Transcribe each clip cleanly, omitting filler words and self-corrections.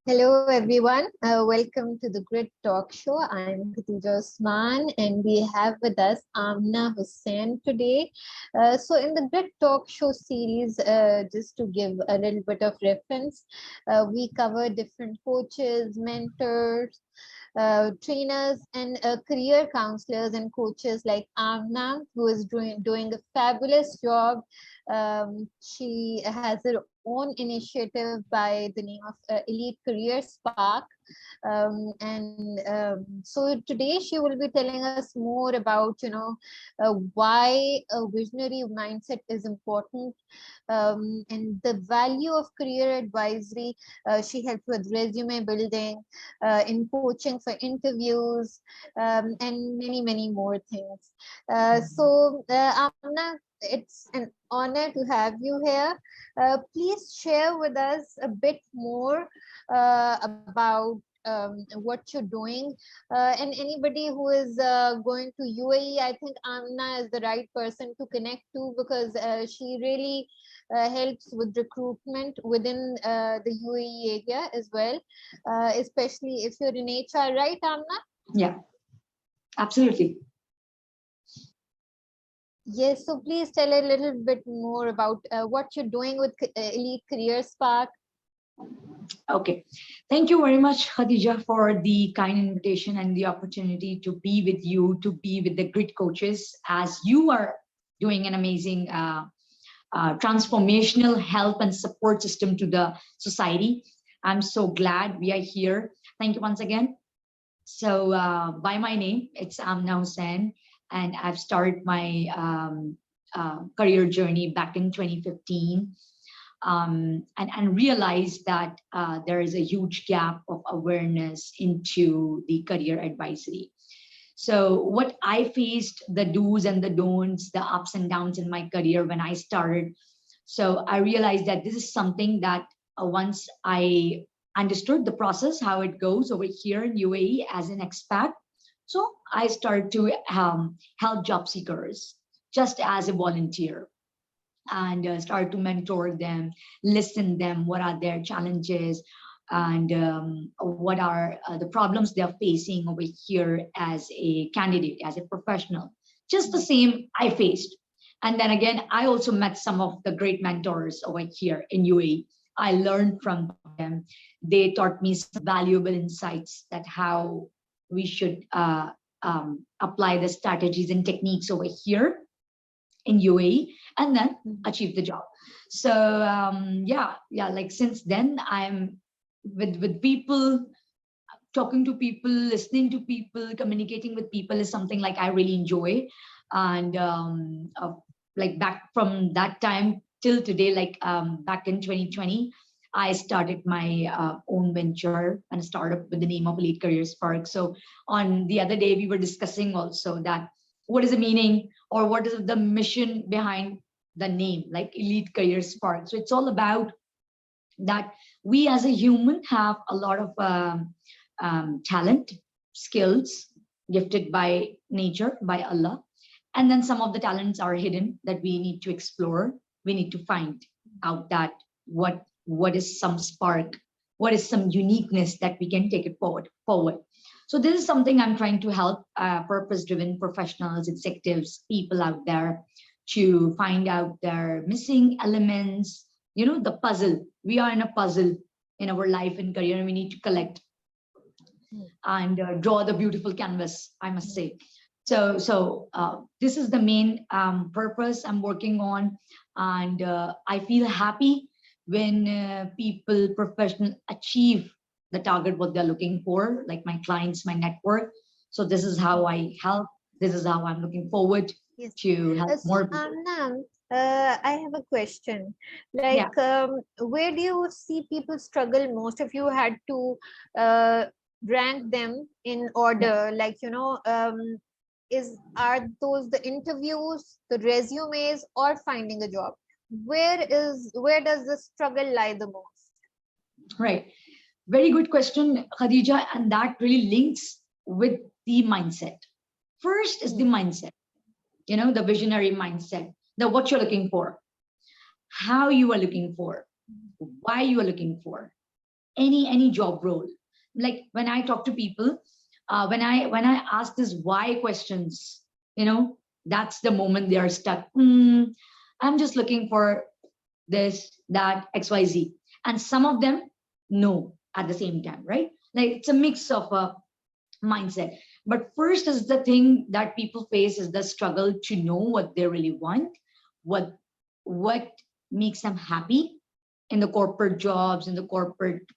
Hello everyone, welcome to the Grid Talk Show. I'm Khadija Usman and we have with us Amna Hussain today. So in the Grid Talk Show series, just to give a little bit of reference, we cover different coaches, mentors, trainers and career counselors and coaches like Amna, who is doing a fabulous job. She has her own initiative by the name of Elite Career Spark. So today she will be telling us more about, why a visionary mindset is important, and the value of career advisory. She helps with resume building, in coaching for interviews, and many, many more things. Amna, it's an honor to have you here. Please share with us a bit more about what you're doing, and anybody who is going to UAE. I think Amna is the right person to connect to, because she really helps with recruitment within the UAE area as well, especially if you're in HR, right, Amna? Yeah, absolutely. Yes, so please tell a little bit more about what you're doing with Elite Career Spark. Okay, thank you very much, Khadija, for the kind invitation and the opportunity to be with you, to be with the grid coaches, as you are doing an amazing transformational help and support system to the society. I'm so glad we are here. Thank you once again. So by my name, it's Amna Hussain, and I've started my career journey back in 2015, and realized that there is a huge gap of awareness into the career advisory. So what I faced, the do's and the don'ts, the ups and downs in my career when I started. So I realized that this is something that once I understood the process, how it goes over here in UAE as an expat, so I started to help job seekers just as a volunteer, and start to mentor them, listen them, what are their challenges, and what are the problems they're facing over here as a candidate, as a professional. Just the same I faced. And then again, I also met some of the great mentors over here in UAE. I learned from them. They taught me some valuable insights that how we should apply the strategies and techniques over here in UAE and then achieve the job. So yeah, like since then I'm with people, talking to people, listening to people, communicating with people is something like I really enjoy. And like back from that time till today, like back in 2020, I started my own venture and startup with the name of Elite Career Spark. So on the other day, we were discussing also that what is the meaning or what is the mission behind the name, like Elite Career Spark. So it's all about that we as a human have a lot of talent, skills gifted by nature, by Allah. And then some of the talents are hidden that we need to explore. We need to find out that what is some spark, what is some uniqueness that we can take it forward. So this is something I'm trying to help purpose-driven professionals, executives, people out there to find out their missing elements, the puzzle. We are in a puzzle in our life and career, and we need to collect and draw the beautiful canvas, I must say. So this is the main purpose I'm working on, and I feel happy when people, professionals achieve the target, what they're looking for, like my clients, my network. So this is how I help. This is how I'm looking forward to help more people. I have a question. Like, where do you see people struggle most if you had to rank them in order? Like, are those the interviews, the resumes, or finding a job? Where does the struggle lie the most? Right. Very good question, Khadija, and that really links with the mindset. First is the mindset, the visionary mindset, what you're looking for, how you are looking for, why you are looking for, any job role. Like when I talk to people, when I ask this why questions, that's the moment they are stuck. I'm just looking for this, that, XYZ. And some of them no at the same time, right? Like it's a mix of a mindset. But first is the thing that people face is the struggle to know what they really want, what what makes them happy in the corporate jobs, in the corporate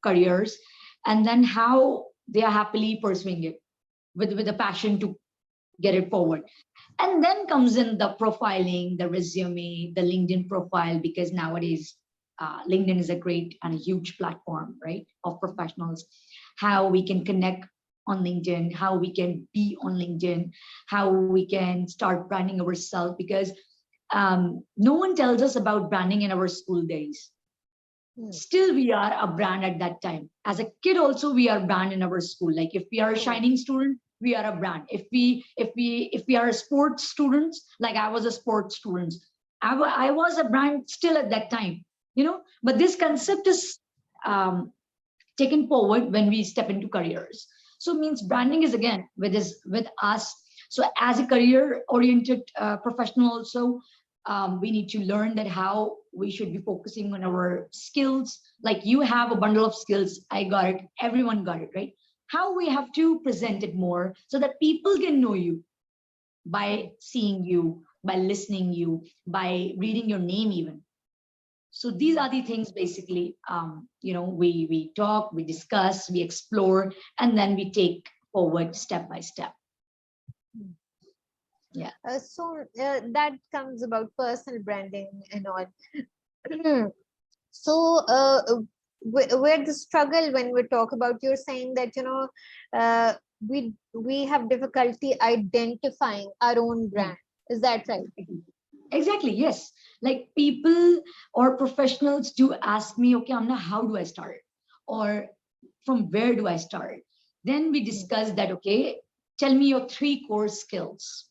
careers, and then how they are happily pursuing it with a passion to get it forward. And then comes in the profiling, the resume, the LinkedIn profile, because nowadays LinkedIn is a great and a huge platform, right, of professionals. How we can connect on LinkedIn, how we can be on LinkedIn, how we can start branding ourselves, because no one tells us about branding in our school days. Still we are a brand at that time. As a kid also we are brand in our school. Like if we are a shining student, we are a brand. If we are a sports students, like I was a sports student, I was a brand still at that time, but this concept is taken forward when we step into careers. So it means branding is again with us. So as a career oriented professional also, we need to learn that how we should be focusing on our skills. Like you have a bundle of skills, I got it, everyone got it, right? How we have to present it more so that people can know you by seeing you, by listening you, by reading your name even. So these are the things basically, we talk, we discuss, we explore, and then we take forward step by step. Yeah. So that comes about personal branding and all. So where the struggle when we talk about, you're saying that we have difficulty identifying our own brand. Is that right? Exactly, yes. Like people or professionals do ask me, okay, Amna, how do I start? Or from where do I start? Then we discuss that, okay, tell me your 3 core skills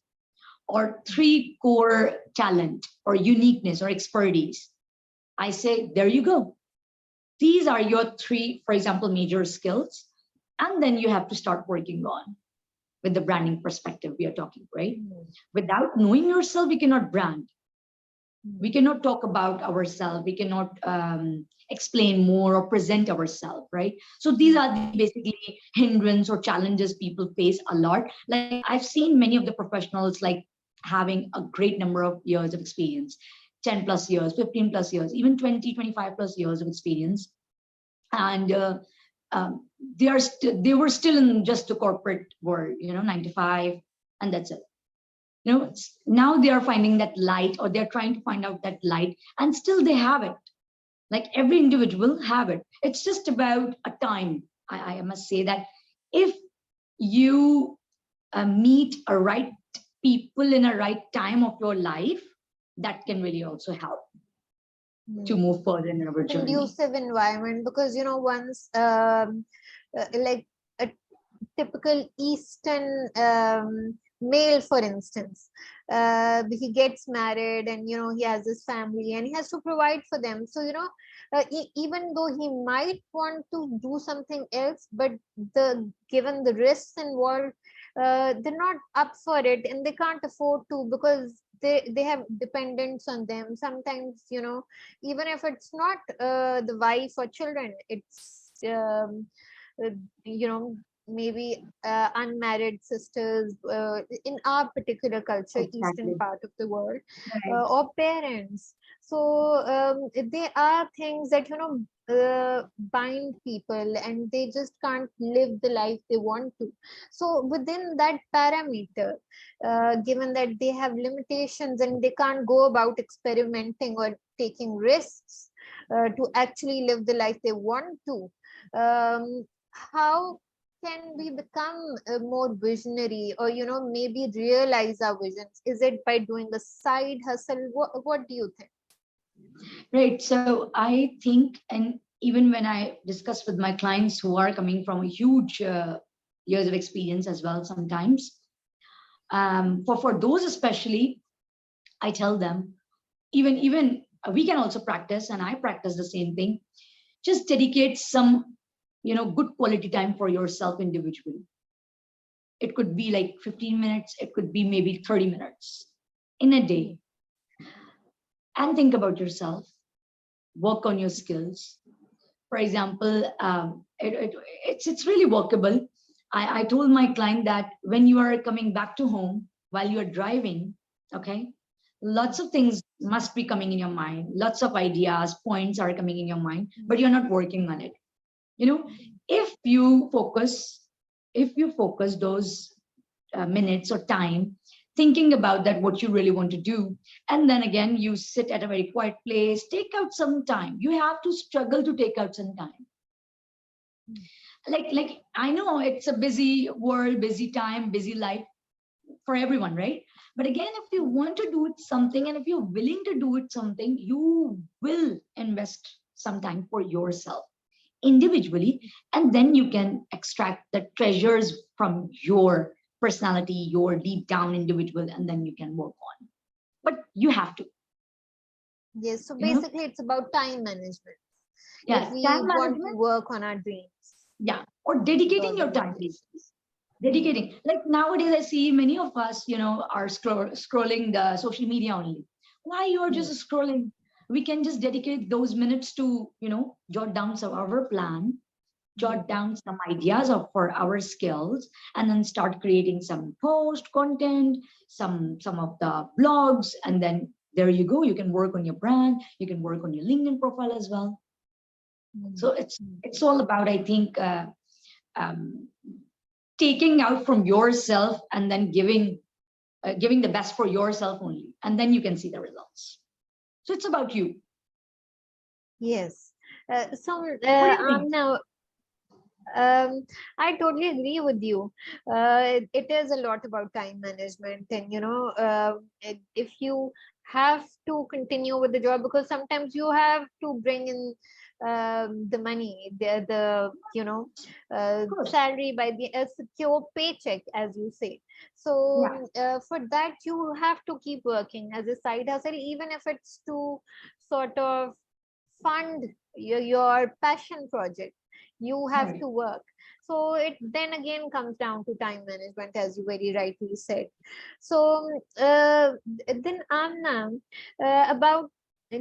or 3 core talent or uniqueness or expertise. I say, there you go. These are your 3, for example, major skills. And then you have to start working on with the branding perspective we are talking, right? Without knowing yourself, we cannot brand. We cannot talk about ourselves. We cannot explain more or present ourselves, right? So these are the basically hindrance or challenges people face a lot. Like I've seen many of the professionals like having a great number of years of experience, 10 plus years, 15 plus years, even 20, 25 plus years of experience. And they were still in just the corporate world, 9 to 5, and that's it. Now they are finding that light, or they're trying to find out that light, and still they have it. Like every individual have it. It's just about a time. I must say that if you meet a right people in a right time of your life, that can really also help to move further in our journey. Conducive environment, because once like a typical Eastern male, for instance, he gets married and he has his family and he has to provide for them. So even though he might want to do something else, but given the risks involved, they're not up for it and they can't afford to, because they have dependents on them. Sometimes even if it's not the wife or children, it's maybe unmarried sisters in our particular culture, Exactly. Eastern part of the world, Right. or parents. So there are things that bind people and they just can't live the life they want to. So within that parameter, given that they have limitations and they can't go about experimenting or taking risks to actually live the life they want to, how can we become more visionary, or maybe realize our visions? Is it by doing a side hustle? What do you think? Right. So I think, and even when I discuss with my clients who are coming from a huge years of experience as well, sometimes for those especially, I tell them, even we can also practice, and I practice the same thing, just dedicate some, good quality time for yourself individually. It could be like 15 minutes, it could be maybe 30 minutes in a day. And think about yourself, work on your skills. For example, it's really workable. I told my client that when you are coming back to home while you are driving, okay, lots of things must be coming in your mind. Lots of ideas, points are coming in your mind, but you're not working on it. If you focus those minutes or time thinking about that, what you really want to do, and then again you sit at a very quiet place, take out some time. You have to struggle to take out some time. Like I know it's a busy world, busy time, busy life for everyone, right? But again, if you want to do it something, and if you're willing to do it something, you will invest some time for yourself individually, and then you can extract the treasures from your personality, your deep down individual, and then you can work on. But you have to. Yes, so basically it's about time management. Yeah, if we time want management. to work on our dreams. Yeah, or dedicating your time, dedicating. Like nowadays, I see many of us, are scrolling the social media only. Why you're just scrolling? We can just dedicate those minutes to, jot down some our plan, jot down some ideas for our skills, and then start creating some post content, some of the blogs, and then there you go. You can work on your brand. You can work on your LinkedIn profile as well. So it's all about, I think, taking out from yourself and then giving the best for yourself only, and then you can see the results. So it's about you. Yes. So What do you think? now I totally agree with you. It is a lot about time management, and if you have to continue with the job, because sometimes you have to bring in the money, the salary by the secure paycheck, as you say. So for that you have to keep working as a side hustle, even if it's to sort of fund your passion project. You have to work. So it then again comes down to time management, as you very rightly said. So then Amna, about the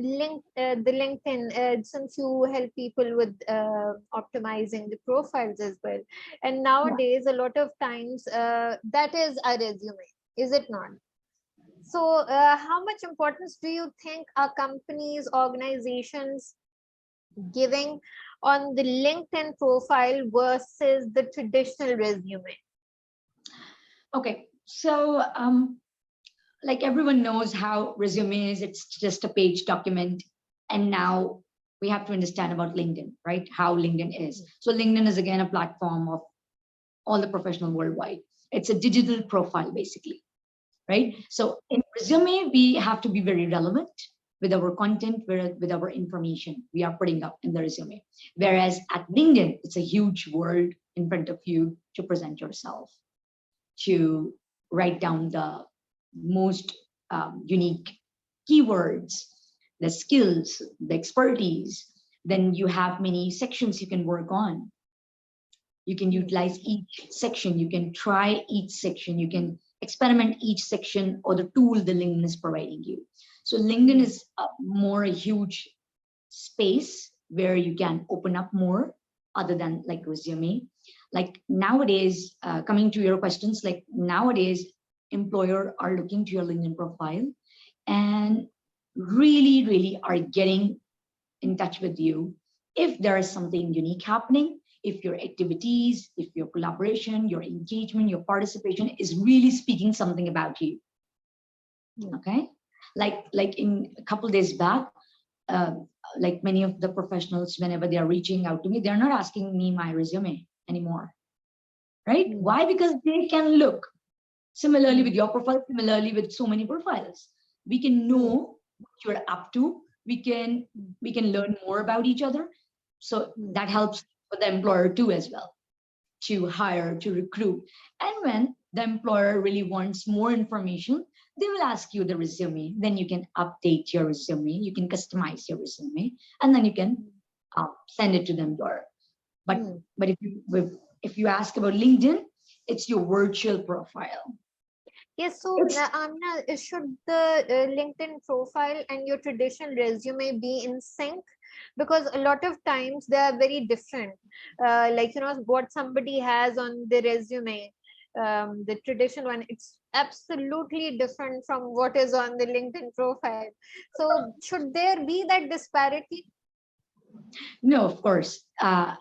LinkedIn, since you help people with optimizing the profiles as well, and nowadays a lot of times that is a resume, is it not? So how much importance do you think are companies, organizations giving on the LinkedIn profile versus the traditional resume? Okay, so like everyone knows how resume is, it's just a page document. And now we have to understand about LinkedIn, right? How LinkedIn is. So LinkedIn is again a platform of all the professionals worldwide. It's a digital profile basically, right? So in resume, we have to be very relevant with our content, with our information we are putting up in the resume. Whereas at LinkedIn, it's a huge world in front of you to present yourself, to write down the most unique keywords, the skills, the expertise. Then you have many sections you can work on. You can utilize each section. You can try each section. You can experiment each section or the tool the LinkedIn is providing you. So LinkedIn is a huge space where you can open up more other than like resume. Like nowadays, coming to your questions, like nowadays, employer are looking to your LinkedIn profile and really, really are getting in touch with you if there is something unique happening, if your activities, if your collaboration, your engagement, your participation is really speaking something about you. Okay, like in a couple days back, like many of the professionals, whenever they are reaching out to me, they're not asking me my resume anymore, right? Why? Because they can look similarly with your profile, similarly with so many profiles. We can know what you're up to. We can learn more about each other. So that helps for the employer too as well, to hire, to recruit. And when the employer really wants more information, they will ask you the resume. Then you can update your resume. You can customize your resume, and then you can send it to them there. But if you ask about LinkedIn, it's your virtual profile. Yes, so Amna, should the LinkedIn profile and your traditional resume be in sync? Because a lot of times they are very different. Like, what somebody has on the resume, the traditional one, it's absolutely different from what is on the LinkedIn profile. So should there be that disparity? No, of course.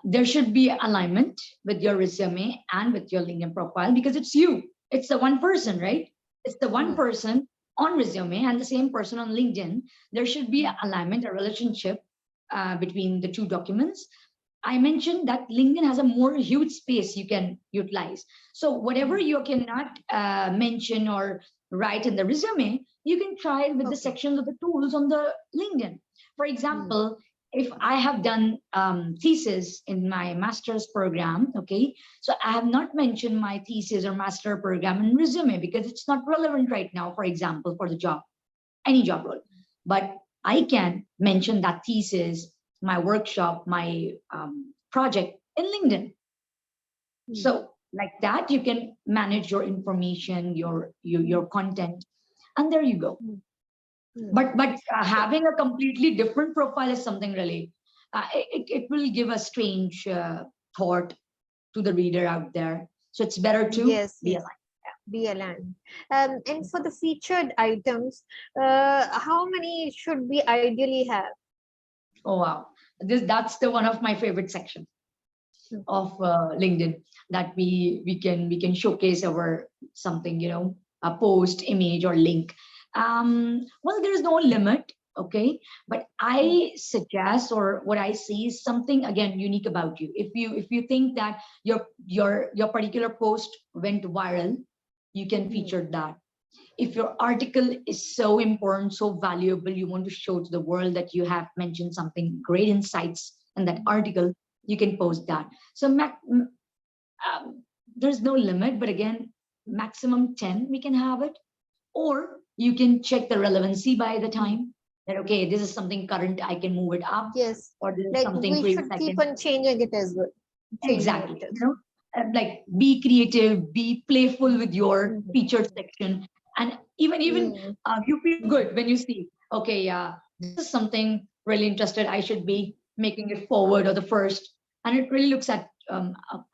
There should be alignment with your resume and with your LinkedIn profile, because it's you. It's the one person, right? It's the one person on resume and the same person on LinkedIn. There should be alignment, a relationship between the two documents. I mentioned that LinkedIn has a more huge space you can utilize. So whatever you cannot mention or write in the resume, you can try it with the sections of the tools on the LinkedIn. For example, if I have done thesis in my master's program, okay, so I have not mentioned my thesis or master program in resume because it's not relevant right now, for example, for the job, any job role. But I can mention that thesis, my workshop, my project in LinkedIn. So like that, you can manage your information, your content, and there you go. But having a completely different profile is something really, it will give a strange thought to the reader out there. So it's better to be aligned. Be aligned. And for the featured items, how many should we ideally have? Oh wow, that's the one of my favorite sections of LinkedIn, that we can showcase our something, a post, image, or link. Well, there is no limit, okay, but I suggest, or what I see is something again unique about you. If you think that your particular post went viral, you can feature that. If your article is so important, so valuable, you want to show to the world that you have mentioned something great insights in that article, you can post that. So there's no limit, but again, maximum 10 we can have it. Or you can check the relevancy by the time, that okay, this is something current, I can move it up. Yes, or this is like something we should keep on changing it as well. Exactly. Like be creative, be playful with your featured section, and even you feel good when you see, okay, yeah, this is something really interested, I should be making it forward or the first, and it really looks at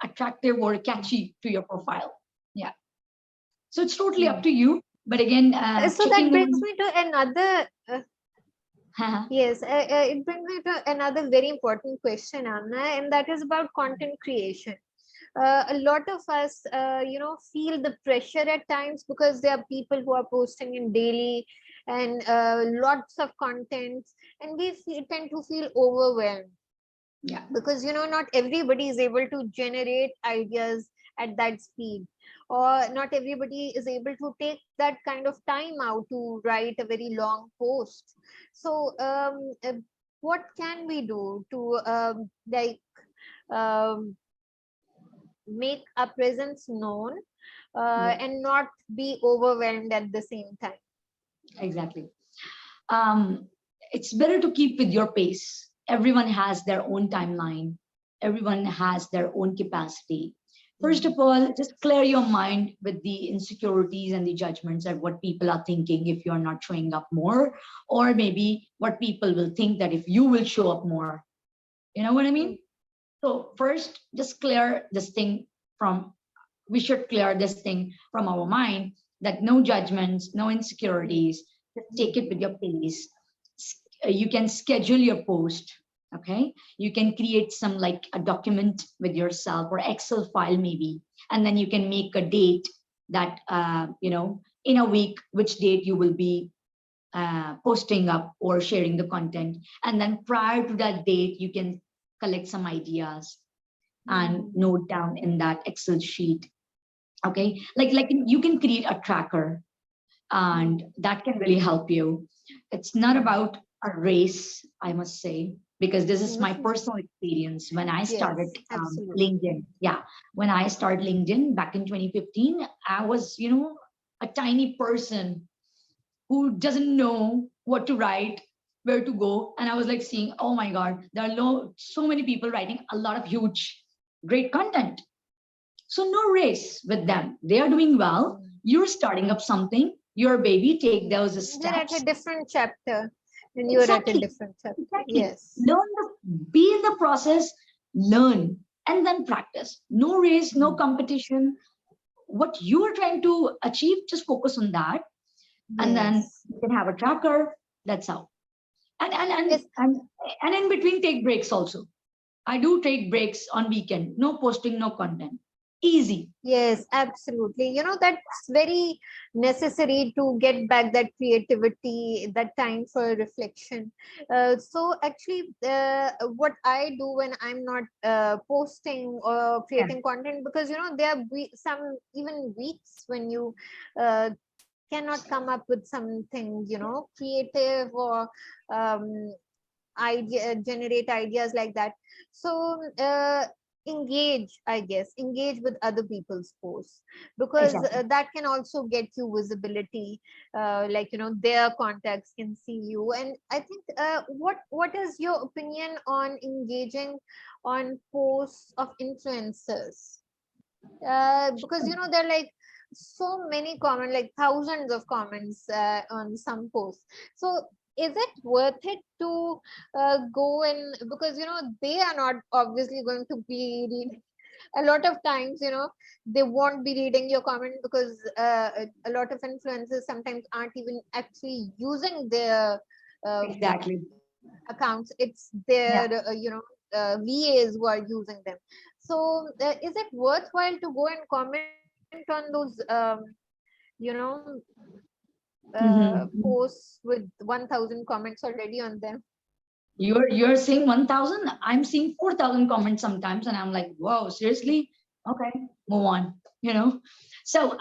attractive or catchy to your profile. Yeah, so it's totally up to you, but again, so that brings me to another yes, it brings me to another very important question, Amna, and that is about content creation. A lot of us, feel the pressure at times because there are people who are posting in daily and lots of contents, and we tend to feel overwhelmed. Yeah, because not everybody is able to generate ideas at that speed, or not everybody is able to take that kind of time out to write a very long post. So what can we do to make our presence known and not be overwhelmed at the same time? Exactly. It's better to keep with your pace. Everyone has their own timeline. Everyone has their own capacity. First of all, just clear your mind with the insecurities and the judgments of what people are thinking if you're not showing up more, or maybe what people will think that if you will show up more. You know what I mean? So first, just clear this thing we should clear this thing from our mind, that no judgments, no insecurities, just take it with your pace. You can schedule your post, okay? You can create some like a document with yourself or Excel file maybe, and then you can make a date that, in a week, which date you will be posting up or sharing the content. And then prior to that date, you can collect some ideas and note down in that Excel sheet. Okay, like you can create a tracker, and that can really help you. It's not about a race, I must say, because this is my personal experience. When I started LinkedIn, when I started LinkedIn back in 2015, I was, a tiny person who doesn't know what to write where to go. And I was like seeing, oh my God, there are so many people writing a lot of huge, great content. So no race with them. They are doing well. You're starting up something. Your baby, take those They're at steps. a different chapter, and you're at a Exactly. different chapter. Exactly. Yes. Be in the process, learn, and then practice. No race, no competition. What you are trying to achieve, just focus on that. And then Yes. you can have a tracker. That's how. And and and Yes. and, and in between, take breaks also. I do take breaks on weekend. No posting, no content. Easy. Yes, absolutely. That's very necessary to get back that creativity, that time for reflection. So actually, what I do when I'm not posting or Yeah. creating content, because there are some even weeks when you uh, cannot come up with something creative or um, generate ideas like that. So engage with other people's posts, because Exactly. that can also get you visibility, like their contacts can see you. And I think, what is your opinion on engaging on posts of influencers? Because there are like so many comments, like thousands of comments on some posts. So is it worth it to go and, because they are not obviously going to be reading a lot of times, they won't be reading your comment, because a lot of influencers sometimes aren't even actually using their Exactly. accounts. It's their Yeah. VAs who are using them. So is it worthwhile to go and comment on those you know Mhm. posts with 1000 comments already on them? You're saying 1,000. I'm seeing 4,000 comments sometimes, and I'm like, whoa, seriously? Okay, move on. So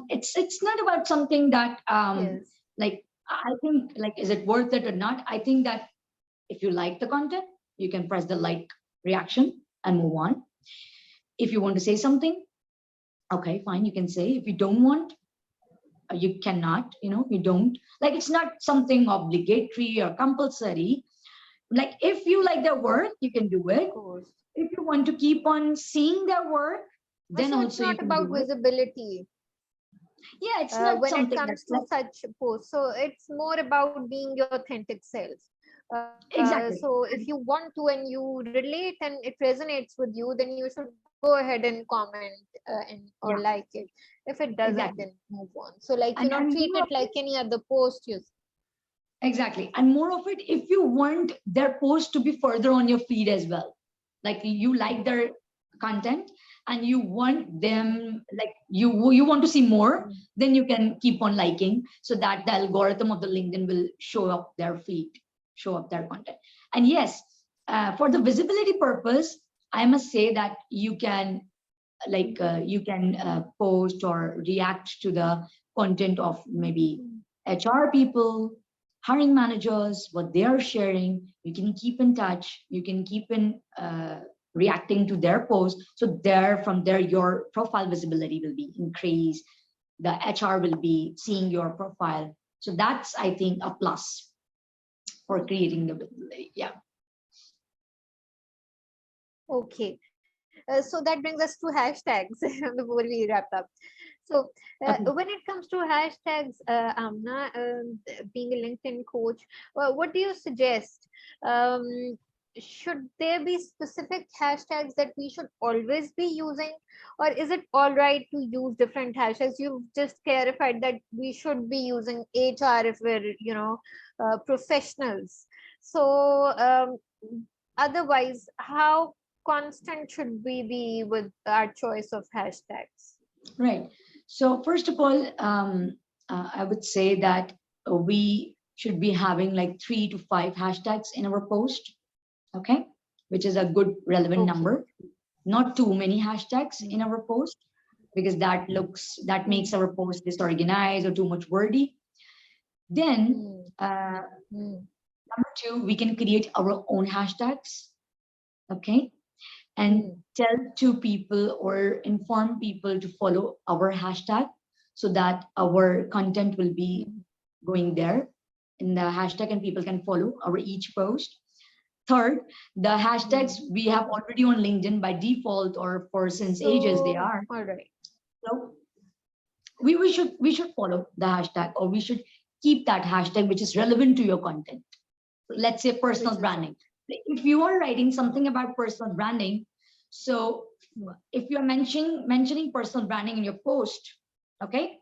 it's not about something that Yes. like I think like is it worth it or not? I think that if you like the content, you can press the like reaction and move on. If you want to say something, okay, fine, you can say. If you don't want, you cannot. You don't like. It's not something obligatory or compulsory. Like if you like their work, you can do Of it. course. If you want to keep on seeing their work, then So it's also you not can about do it. visibility Yeah, it's not when it something comes that's to like such posts. So it's more about being your authentic self. exactly. So if you want to and you relate and it resonates with you, then you should go ahead and comment or Yeah, like it. If it doesn't, then exactly. move on. So like And treat more it of like it, any other post you. exactly. And more of it, if you want their post to be further on your feed as well, like you like their content and you want them like you want to see more, then you can keep on liking so that the algorithm of the LinkedIn will show up their feed, show up their content. And yes, for the visibility purpose, I must say that you can post or react to the content of maybe HR people, hiring managers, what they are sharing. You can keep in touch. You can keep in reacting to their posts. So from there, your profile visibility will be increased. The HR will be seeing your profile. So that's, I think, a plus for creating the visibility. Yeah. Okay. So that brings us to hashtags before we wrap up. So Okay. when it comes to hashtags, Amna, being a LinkedIn coach, what do you suggest? Um, should there be specific hashtags that we should always be using, or is it all right to use different hashtags? You've just clarified that we should be using HR if we're, professionals. So otherwise, how constant should we be with our choice of hashtags? Right. So first of all, I would say that we should be having like 3 to 5 hashtags in our post, okay, which is a good relevant Okay. number. Not too many hashtags in Mm, our post because that makes mm, our post disorganized or too much wordy. Then mm, uh, mm, number 2, we can create our own hashtags, okay, and mm, tell to people or inform people to follow our hashtag so that our content will be mm, going there. in the hashtag, and people can follow our each post. Third, the hashtags we have already on LinkedIn by default, or for since ages they are. All right. So we should follow the hashtag, or we should keep that hashtag which is relevant to your content. Let's say personal branding. If you are writing something about personal branding, so if you're mentioning personal branding in your post, okay,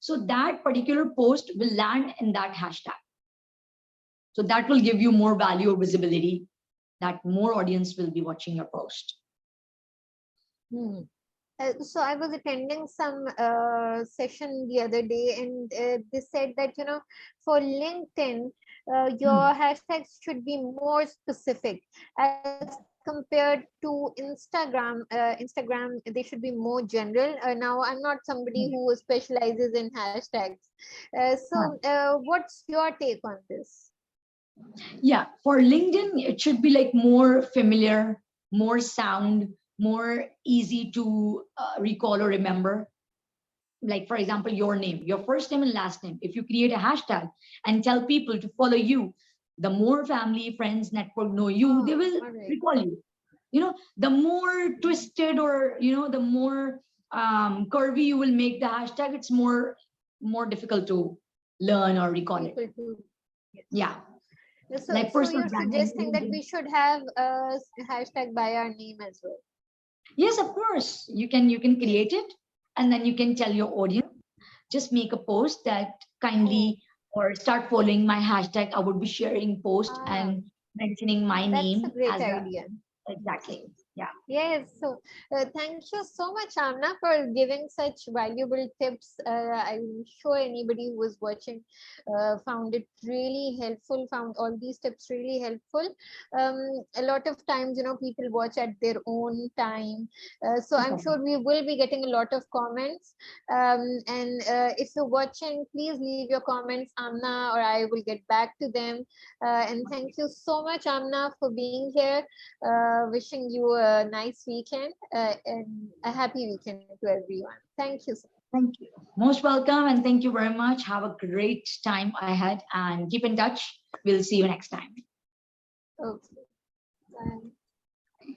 so that particular post will land in that hashtag. So that will give you more value or visibility, that more audience will be watching your post. So I was attending some session the other day, and they said that, you know, for LinkedIn, your hashtags should be more specific as compared to Instagram. Instagram, they should be more general. Now, I'm not somebody who specializes in hashtags. What's your take on this? Yeah, for LinkedIn, it should be like more familiar, more sound, more easy to recall or remember. Like, for example, your name, your first name and last name. If you create a hashtag and tell people to follow you, the more family, friends, network know you, they will recall you. You know, the more twisted, or, you know, the more curvy you will make the hashtag, it's more difficult to learn or recall it. Yeah. So, like so personal you're branding. suggesting that we should have a hashtag by our name as well? Yes, of course. You can create it, and then you can tell your audience, just make a post that kindly, or start following my hashtag. I would be sharing post and mentioning my name. That's a great as idea. Exactly. Yeah. Yes. So thank you so much, Amna, for giving such valuable tips. I'm sure anybody who was watching found it really helpful, found all these tips really helpful. A lot of times, you know, people watch at their own time. So I'm sure we will be getting a lot of comments. And if you're watching, please leave your comments, Amna, or I will get back to them. And thank you so much, Amna, for being here. Wishing you a nice weekend and a happy weekend to everyone. Thank you. Thank you. Most welcome, and thank you very much. Have a great time ahead, and keep in touch. We'll see you next time. Okay. Bye.